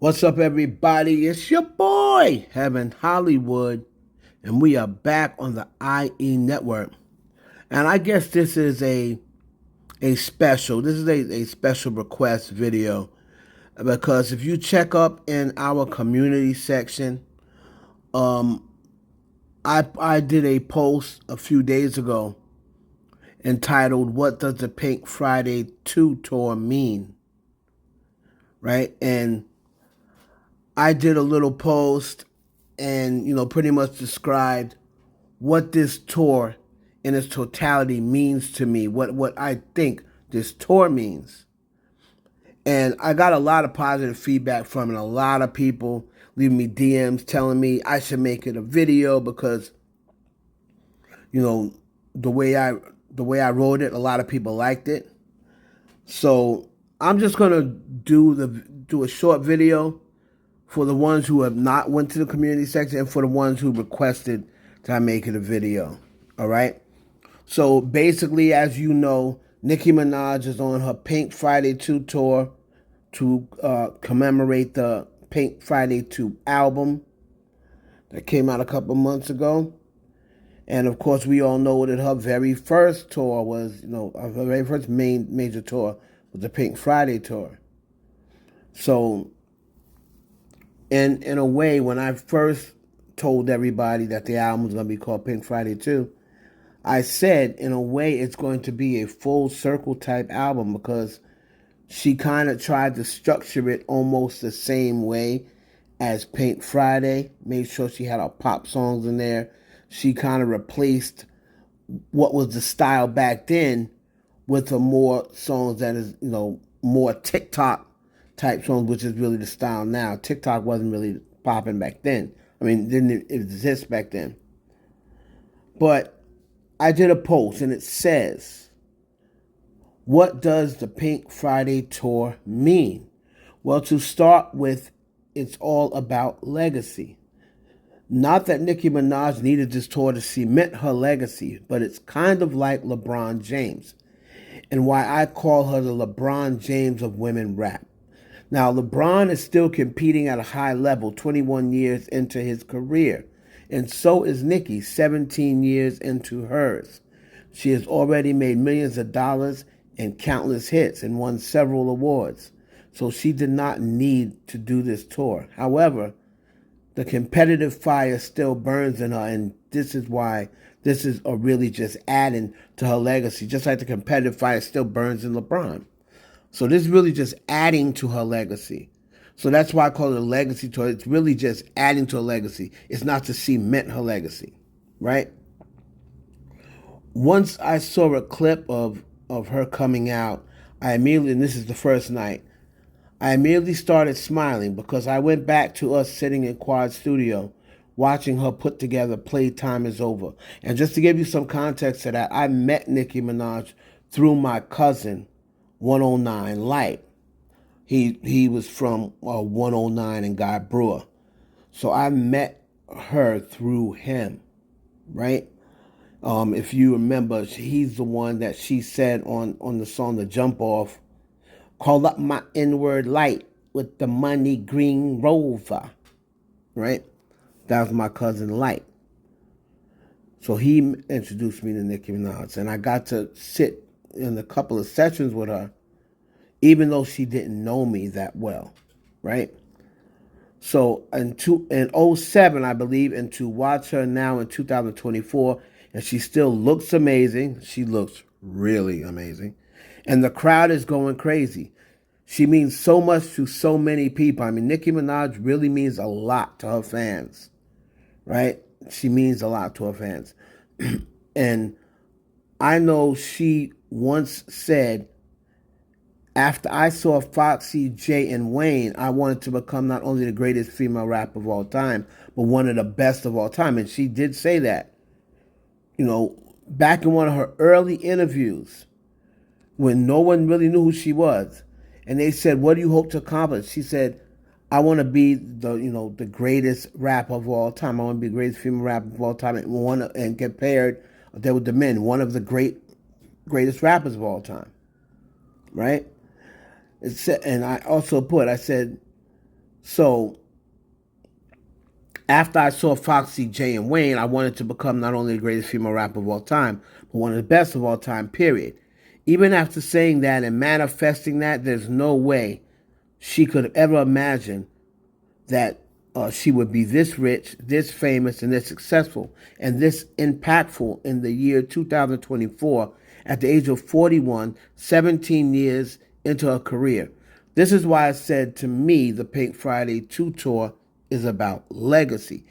What's up, everybody? It's your boy, Heaven Hollywood, and we are back on the IE Network. And I guess this is a special. This is a special request video because if you check up in our community section, um, I did a post a few days ago entitled "What Does the Pink Friday 2 Tour Mean?" Right, and I did a little post and pretty much described what this tour in its totality means to me, what I think this tour means. And I got a lot of positive feedback from it. A lot of people leaving me DMs telling me I should make it a video because, you know, the way I the way I wrote it, a lot of people liked it. So I'm just gonna do a short video for the ones who have not went to the community section and for the ones who requested that I make it a video. All right. So basically, as you know, Nicki Minaj is on her Pink Friday 2 tour to commemorate the Pink Friday 2 album that came out a couple months ago. And of course, we all know that her very first tour was, her very first major tour was the Pink Friday tour. So, in a way, when I first told everybody that the album was going to be called Pink Friday 2, I said, in a way, it's going to be a full circle type album because she kind of tried to structure it almost the same way as Pink Friday. Made sure she had her pop songs in there. She kind of replaced what was the style back then with a more songs that is, more TikTok type songs, which is really the style now. TikTok wasn't really popping back then. I mean, didn't exist back then. But I did a post and it says, what does the Pink Friday tour mean? Well, to start with, it's all about legacy. Not that Nicki Minaj needed this tour to cement her legacy, but it's kind of like LeBron James, and why I call her the LeBron James of women rap. Now, LeBron is still competing at a high level 21 years into his career, and so is Nicki 17 years into hers. She has already made millions of dollars and countless hits and won several awards, so she did not need to do this tour. However, the competitive fire still burns in her, and this is why this is really just adding to her legacy, just like the competitive fire still burns in LeBron. So this is really just adding to her legacy. So that's why I call it a legacy tour. It's really just adding to her legacy. It's not to cement her legacy, right? Once I saw a clip of her coming out, I immediately, and this is the first night, I immediately started smiling because I went back to us sitting in Quad Studio watching her put together Playtime Is Over. And just to give you some context to that, I met Nicki Minaj through my cousin, 109 Light. He was from 109 and Guy Brewer. So I met her through him, right? If you remember, he's the one that she said on the song The Jump Off, call up my N-word light with the money green rover, right? That was my cousin Light. So he introduced me to Nicki Minaj, and I got to sit in a couple of sessions with her, even though she didn't know me that well, right? So in '07, I believe, and to watch her now in 2024, and she still looks amazing. She looks really amazing. And the crowd is going crazy. She means so much to so many people. I mean, Nicki Minaj really means a lot to her fans, right? She means a lot to her fans. And I know she once said, after I saw Foxy, Jay, and Wayne, I wanted to become not only the greatest female rapper of all time, but one of the best of all time. And she did say that, back in one of her early interviews when no one really knew who she was. And they said, what do you hope to accomplish? She said, I want to be the greatest rapper of all time. I want to be the greatest female rapper of all time, and compared there with the men, one of the greatest rappers of all time, right? And I also I said, So after I saw Foxy, Jay, and Wayne, I wanted to become not only the greatest female rapper of all time, but one of the best of all time, period. Even after saying that and manifesting that, there's no way she could have ever imagined that she would be this rich, this famous, and this successful, and this impactful in the year 2024 at the age of 41, 17 years into her career. This is why I said, to me, the Pink Friday 2 tour is about legacy.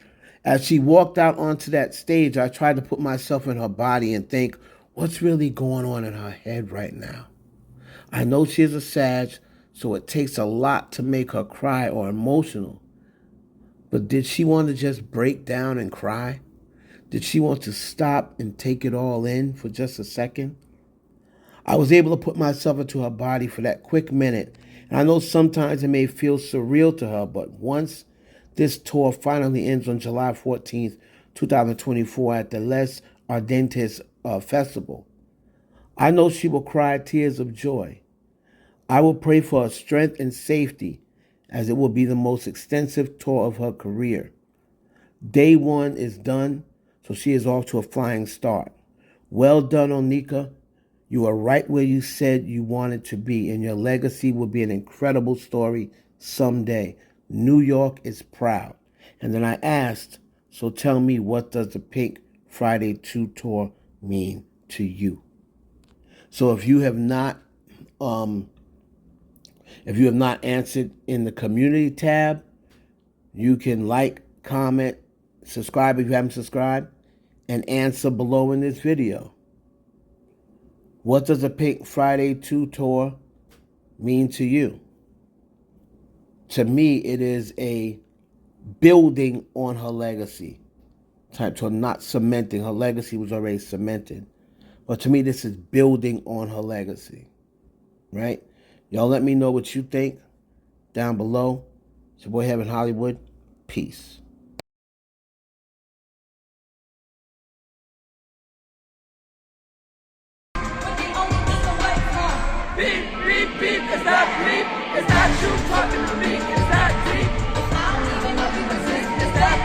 As she walked out onto that stage, I tried to put myself in her body and think, what's really going on in her head right now? I know she is a Sag, so it takes a lot to make her cry or emotional. But did she want to just break down and cry? Did she want to stop and take it all in for just a second? I was able to put myself into her body for that quick minute. And I know sometimes it may feel surreal to her, but once this tour finally ends on July 14th, 2024 at the Les Ardentes Festival, I know she will cry tears of joy. I will pray for her strength and safety, as it will be the most extensive tour of her career. Day one is done, so she is off to a flying start. Well done, Onika. You are right where you said you wanted to be, and your legacy will be an incredible story someday. New York is proud. And then I asked, so tell me, what does the Pink Friday 2 tour mean to you? So if you have not answered in the community tab, you can like, comment, subscribe if you haven't subscribed, and answer below in this video. What does the Pink Friday 2 tour mean to you? To me, it is a building on her legacy type tour, not cementing. Her legacy was already cemented. But to me, this is building on her legacy, right? Y'all let me know what you think down below. It's your boy Heaven Hollywood. Peace. Beep, beep, beep, is that beep? Is that you talking to me? Is that deep? I don't even know if you exist. Is that